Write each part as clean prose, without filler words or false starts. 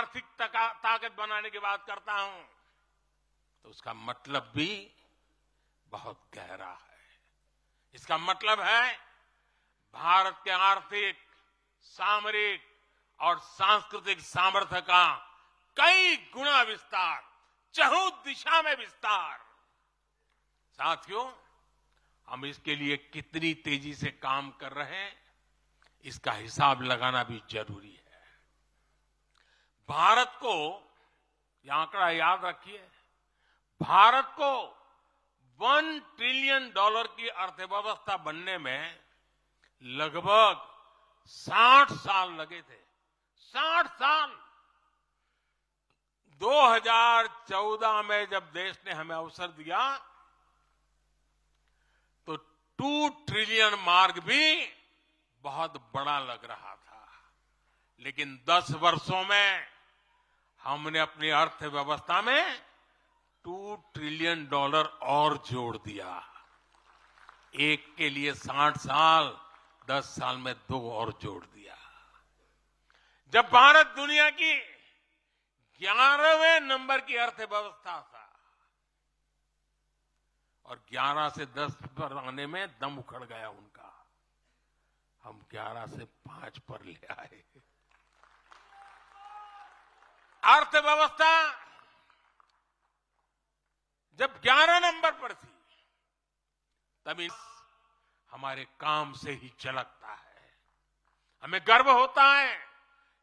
आर्थिक ताकत बनाने की बात करता हूं तो उसका मतलब भी बहुत गहरा है। इसका मतलब है भारत के आर्थिक, सामरिक और सांस्कृतिक सामर्थ्य का कई गुना विस्तार, चहुं दिशा में विस्तार। साथियों, हम इसके लिए कितनी तेजी से काम कर रहे हैं, इसका हिसाब लगाना भी जरूरी है। भारत को, यह आंकड़ा याद रखिए, भारत को $1 ट्रिलियन की अर्थव्यवस्था बनने में लगभग 60 साल लगे थे। 60 साल। 2014 में जब देश ने हमें अवसर दिया तो 2 ट्रिलियन मार्क भी बहुत बड़ा लग रहा था, लेकिन 10 वर्षों में हमने अपनी अर्थव्यवस्था में $2 ट्रिलियन और जोड़ दिया। एक के लिए 60 साल, 10 साल में 2 और जोड़ दिया। जब भारत दुनिया की 11वें नंबर की अर्थव्यवस्था था और 11 से 10 पर आने में दम उखड़ गया उनका, हम 11 से 5 पर ले आए। अर्थव्यवस्था जब 11 नंबर पर थी तभी हमारे काम से ही झलकता है। हमें गर्व होता है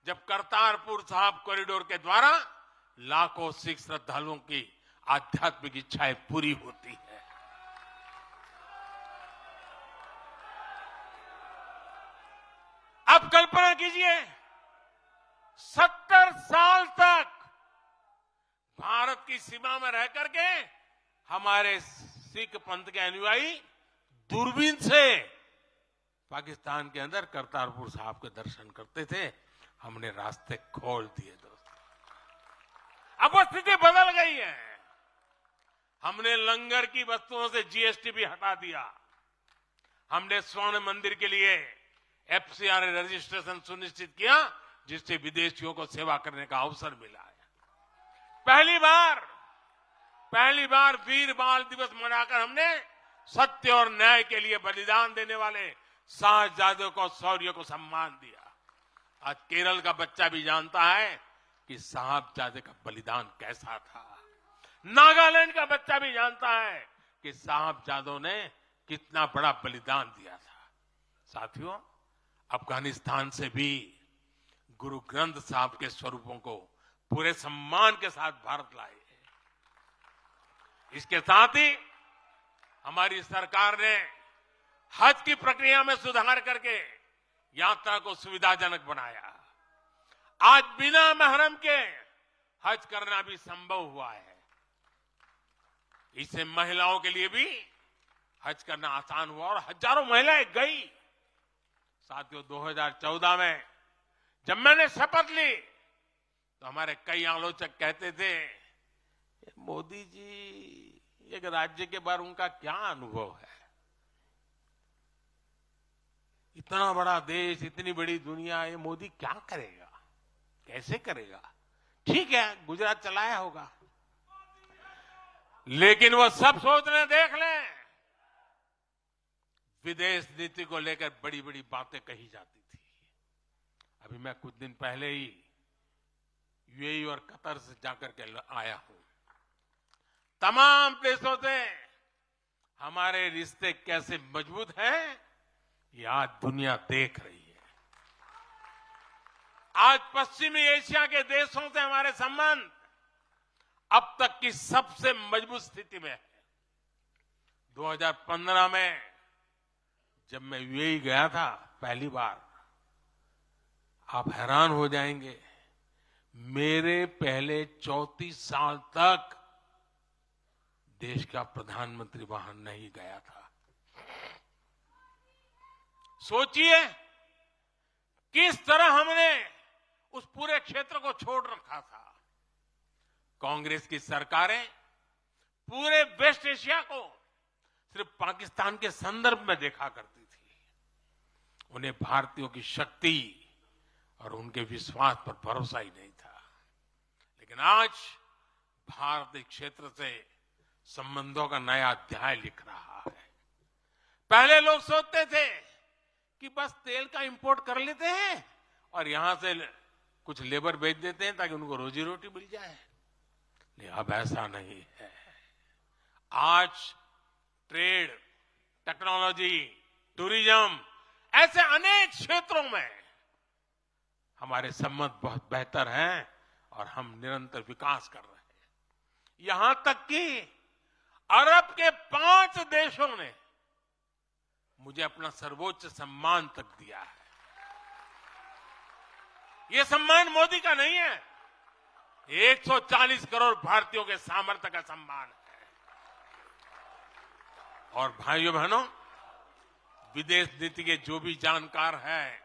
जब करतारपुर साहिब कॉरिडोर के द्वारा लाखों सिख श्रद्धालुओं की आध्यात्मिक इच्छाएं पूरी होती है। अब कल्पना कीजिए, 70 साल तक भारत की सीमा में रह करके हमारे सिख पंथ के अनुयायी दूरबीन से पाकिस्तान के अंदर करतारपुर साहिब के दर्शन करते थे। हमने रास्ते खोल दिए दोस्तों। अब वो स्थिति बदल गई है। हमने लंगर की वस्तुओं से जीएसटी भी हटा दिया। हमने स्वर्ण मंदिर के लिए एफसीआई रजिस्ट्रेशन सुनिश्चित किया, जिससे विदेशियों को सेवा करने का अवसर मिला है। पहली बार वीर बाल दिवस मनाकर हमने सत्य और न्याय के लिए बलिदान देने वाले साहसजादों को, शौर्य को सम्मान दिया। आज केरल का बच्चा भी जानता है कि साहबजादे का बलिदान कैसा था। नागालैंड का बच्चा भी जानता है कि साहबजादों ने कितना बड़ा बलिदान दिया था। साथियों, अफगानिस्तान से भी गुरु ग्रंथ साहब के स्वरूपों को पूरे सम्मान के साथ भारत लाए। इसके साथ ही हमारी सरकार ने हज की प्रक्रिया में सुधार करके यात्रा को सुविधाजनक बनाया। आज बिना महरम के हज करना भी संभव हुआ है। इससे महिलाओं के लिए भी हज करना आसान हुआ और हजारों महिलाएं गई। साथियों, 2014 में जब मैंने शपथ ली तो हमारे कई आलोचक कहते थे, मोदी जी, एक राज्य के बारे उनका क्या अनुभव है? इतना बड़ा देश, इतनी बड़ी दुनिया, ये मोदी क्या करेगा, कैसे करेगा? ठीक है, गुजरात चलाया होगा, लेकिन वो सब सोचने देख लें, विदेश नीति को लेकर बड़ी बड़ी बातें कही जाती थी। अभी मैं कुछ दिन पहले ही यूएई और कतर से जाकर के आया हूं। तमाम देशों से हमारे रिश्ते कैसे मजबूत हैं, ये आज दुनिया देख रही है। आज पश्चिमी एशिया के देशों से हमारे संबंध अब तक की सबसे मजबूत स्थिति में है। 2015 में जब मैं यूएई गया था पहली बार, आप हैरान हो जाएंगे, मेरे पहले 34 साल तक देश का प्रधानमंत्री वहां नहीं गया था। सोचिए किस तरह हमने उस पूरे क्षेत्र को छोड़ रखा था। कांग्रेस की सरकारें पूरे वेस्ट एशिया को सिर्फ पाकिस्तान के संदर्भ में देखा करती थी। उन्हें भारतीयों की शक्ति और उनके विश्वास पर भरोसा ही नहीं था। लेकिन आज भारत इस क्षेत्र से संबंधों का नया अध्याय लिख रहा है। पहले लोग सोचते थे कि बस तेल का इंपोर्ट कर लेते हैं और यहां से कुछ लेबर बेच देते हैं ताकि उनको रोजी रोटी मिल जाए, लेकिन अब ऐसा नहीं है। आज ट्रेड, टेक्नोलॉजी, टूरिज्म, ऐसे अनेक क्षेत्रों में हमारे संबंध बहुत बेहतर हैं और हम निरंतर विकास कर रहे हैं। यहां तक कि अरब के 5 देशों ने मुझे अपना सर्वोच्च सम्मान तक दिया है। यह सम्मान मोदी का नहीं है, 140 करोड़ भारतीयों के सामर्थ्य का सम्मान है। और भाइयों बहनों, विदेश नीति के जो भी जानकार हैं,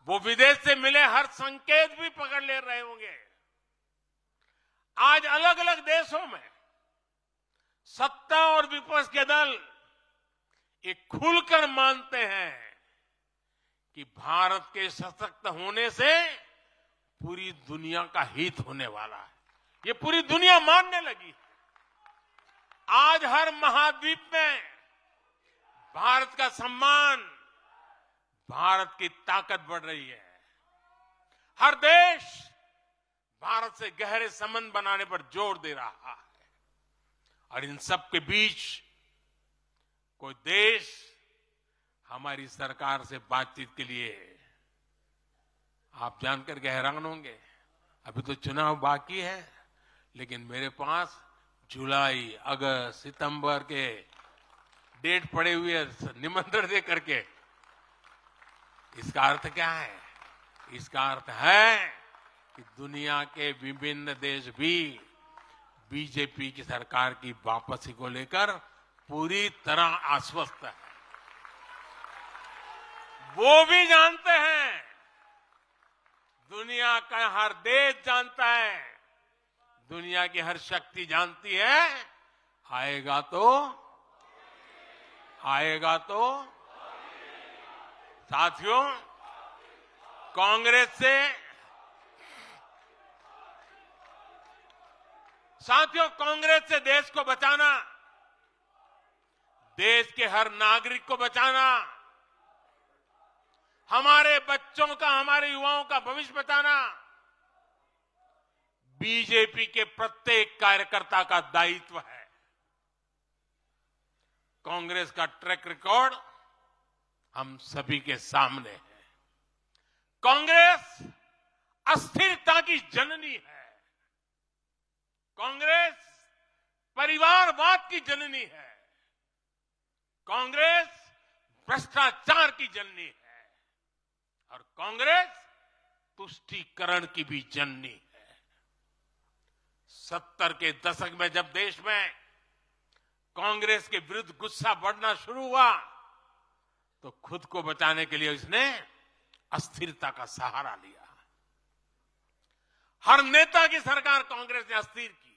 वो विदेश से मिले हर संकेत भी पकड़ ले रहे होंगे। आज अलग अलग देशों में सत्ता और विपक्ष के दल ये खुलकर मानते हैं कि भारत के सशक्त होने से पूरी दुनिया का हित होने वाला है। ये पूरी दुनिया मानने लगी। आज हर महाद्वीप में भारत का सम्मान, भारत की ताकत बढ़ रही है। हर देश भारत से गहरे संबंध बनाने पर जोर दे रहा है। और इन सब के बीच कोई देश हमारी सरकार से बातचीत के लिए, आप जानकर के हैरान होंगे, अभी तो चुनाव बाकी है, लेकिन मेरे पास जुलाई, अगस्त, सितंबर के डेट पड़े हुए निमंत्रण दे करके। इसका अर्थ क्या है? इसका अर्थ है कि दुनिया के विभिन्न देश भी बीजेपी की सरकार की वापसी को लेकर पूरी तरह आश्वस्त है। वो भी जानते हैं, दुनिया का हर देश जानता है, दुनिया की हर शक्ति जानती है, आएगा तो साथियों, कांग्रेस से देश को बचाना, देश के हर नागरिक को बचाना, हमारे बच्चों का, हमारे युवाओं का भविष्य बचाना बीजेपी के प्रत्येक कार्यकर्ता का दायित्व है। कांग्रेस का ट्रैक रिकॉर्ड हम सभी के सामने है। कांग्रेस अस्थिरता की जननी है। कांग्रेस परिवारवाद की जननी है। कांग्रेस भ्रष्टाचार की जननी है और कांग्रेस तुष्टीकरण की भी जननी है। 70 के दशक में जब देश में कांग्रेस के विरुद्ध गुस्सा बढ़ना शुरू हुआ तो खुद को बचाने के लिए इसने अस्थिरता का सहारा लिया। हर नेता की सरकार कांग्रेस ने अस्थिर की।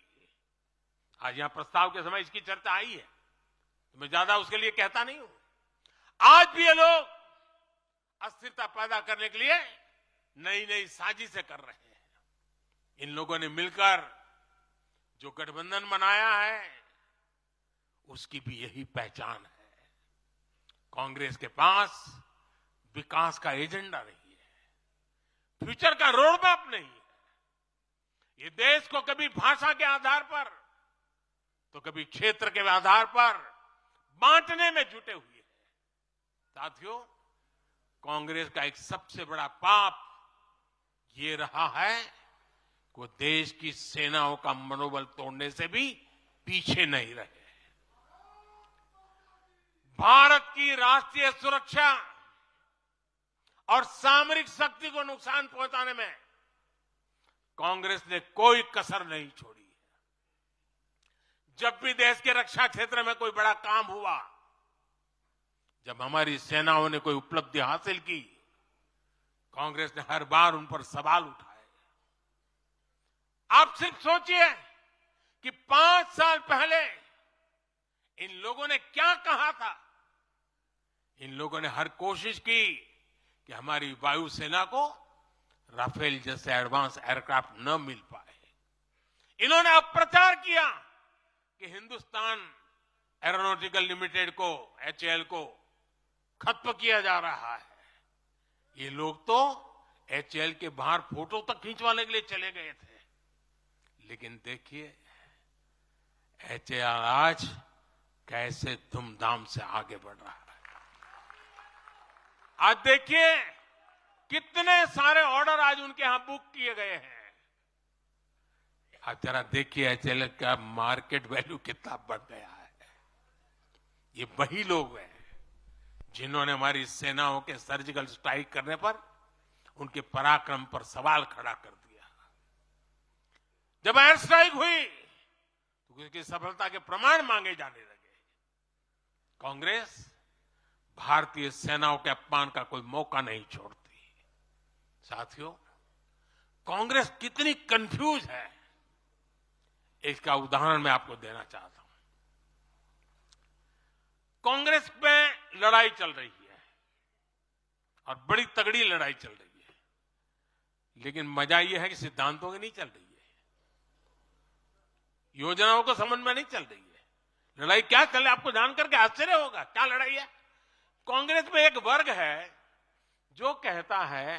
आज यहां प्रस्ताव के समय इसकी चर्चा आई है, तो मैं ज्यादा उसके लिए कहता नहीं हूं। आज भी ये लोग अस्थिरता पैदा करने के लिए नई नई साजिशें कर रहे हैं। इन लोगों ने मिलकर जो गठबंधन बनाया है उसकी भी यही पहचान है। कांग्रेस के पास विकास का एजेंडा नहीं है, फ्यूचर का रोड मैप नहीं है। ये देश को कभी भाषा के आधार पर तो कभी क्षेत्र के आधार पर बांटने में जुटे हुए हैं। साथियों, कांग्रेस का एक सबसे बड़ा पाप ये रहा है कि वो देश की सेनाओं का मनोबल तोड़ने से भी पीछे नहीं रहे। भारत की राष्ट्रीय सुरक्षा और सामरिक शक्ति को नुकसान पहुंचाने में कांग्रेस ने कोई कसर नहीं छोड़ी। जब भी देश के रक्षा क्षेत्र में कोई बड़ा काम हुआ, जब हमारी सेनाओं ने कोई उपलब्धि हासिल की, कांग्रेस ने हर बार उन पर सवाल उठाए। आप सिर्फ सोचिए कि 5 साल पहले इन लोगों ने क्या कहा था। इन लोगों ने हर कोशिश की कि हमारी वायुसेना को राफेल जैसे एडवांस एयरक्राफ्ट न मिल पाए। इन्होंने अपप्रचार किया कि हिंदुस्तान एरोनॉटिकल लिमिटेड को, HAL को खत्म किया जा रहा है। ये लोग तो HAL के बाहर फोटो तक खींचवाने के लिए चले गए थे। लेकिन देखिए HAL आज कैसे धूमधाम से आगे बढ़ रहा है। आज देखिए कितने सारे ऑर्डर आज उनके यहां बुक किए गए हैं। आज जरा देखिए HAL का मार्केट वैल्यू कितना बढ़ गया है। ये वही लोग हैं जिन्होंने हमारी सेनाओं के सर्जिकल स्ट्राइक करने पर उनके पराक्रम पर सवाल खड़ा कर दिया। जब एयर स्ट्राइक हुई तो उसकी सफलता के प्रमाण मांगे जाने लगे। कांग्रेस भारतीय सेनाओं के अपमान का कोई मौका नहीं छोड़ती। साथियों, कांग्रेस कितनी कंफ्यूज है, इसका उदाहरण मैं आपको देना चाहता हूं। कांग्रेस में लड़ाई चल रही है और बड़ी तगड़ी लड़ाई चल रही है, लेकिन मजा यह है कि सिद्धांतों की नहीं चल रही है, योजनाओं को समझ में नहीं चल रही है। लड़ाई क्या चल रही है आपको जानकर के आश्चर्य होगा। क्या लड़ाई है? कांग्रेस में एक वर्ग है जो कहता है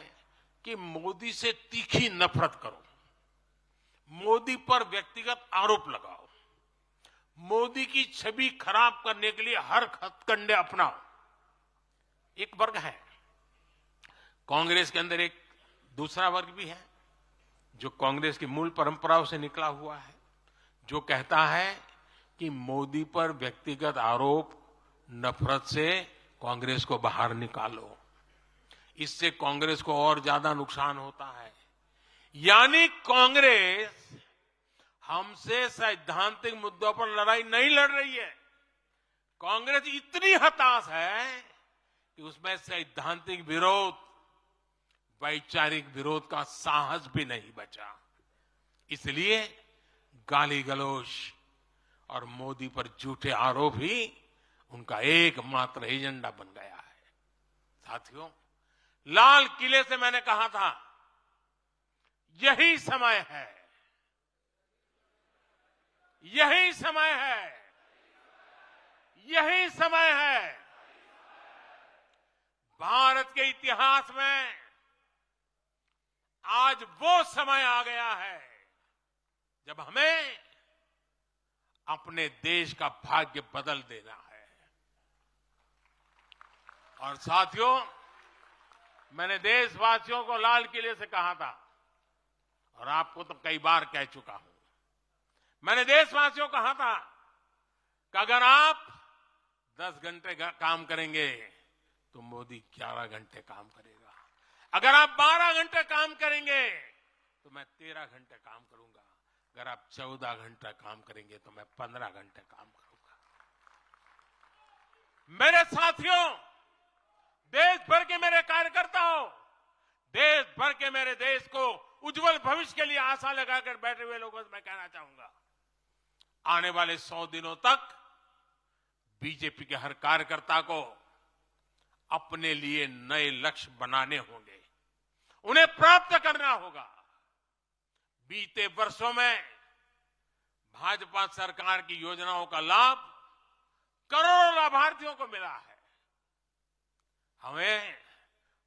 कि मोदी से तीखी नफरत करो, मोदी पर व्यक्तिगत आरोप लगाओ, मोदी की छवि खराब करने के लिए हर हथकंडे अपनाओ। एक वर्ग है। कांग्रेस के अंदर एक दूसरा वर्ग भी है जो कांग्रेस की मूल परंपराओं से निकला हुआ है, जो कहता है कि मोदी पर व्यक्तिगत आरोप, नफरत से कांग्रेस को बाहर निकालो, इससे कांग्रेस को और ज्यादा नुकसान होता है। यानी कांग्रेस हमसे सैद्धांतिक मुद्दों पर लड़ाई नहीं लड़ रही है। कांग्रेस इतनी हताश है कि उसमें सैद्धांतिक विरोध, वैचारिक विरोध का साहस भी नहीं बचा। इसलिए गाली गलौज और मोदी पर झूठे आरोप ही उनका एकमात्र एजेंडा बन गया है। साथियों, लाल किले से मैंने कहा था यही समय है, यही समय है, यही समय है। भारत के इतिहास में आज वो समय आ गया है जब हमें अपने देश का भाग्य बदल देना है। और साथियों, मैंने देशवासियों को लाल किले से कहा था और आपको तो कई बार कह चुका हूं। मैंने देशवासियों को कहा था कि अगर आप 10 घंटे काम करेंगे तो मोदी 11 घंटे काम करेगा। अगर आप 12 घंटे काम करेंगे तो मैं 13 घंटे काम करूंगा। अगर आप 14 घंटा काम करेंगे तो मैं 15 घंटे काम करूंगा। मेरे साथियों, देश भर के मेरे कार्यकर्ताओं, देश भर के मेरे देश को उज्जवल भविष्य के लिए आशा लगाकर बैठे हुए लोगों से मैं कहना चाहूंगा, आने वाले 100 दिनों तक बीजेपी के हर कार्यकर्ता को अपने लिए नए लक्ष्य बनाने होंगे, उन्हें प्राप्त करना होगा। बीते वर्षों में भाजपा सरकार की योजनाओं का लाभ करोड़ों लाभार्थियों को मिला है। हमें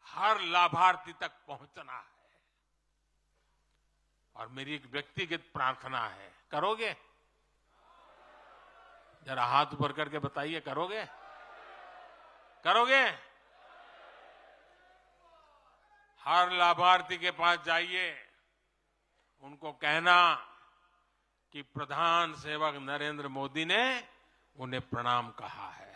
हर लाभार्थी तक पहुंचना है। और मेरी एक व्यक्तिगत प्रार्थना है, करोगे? जरा हाथ ऊपर करके बताइए, करोगे? करोगे? हर लाभार्थी के पास जाइए, उनको कहना कि प्रधान सेवक नरेंद्र मोदी ने उन्हें प्रणाम कहा है।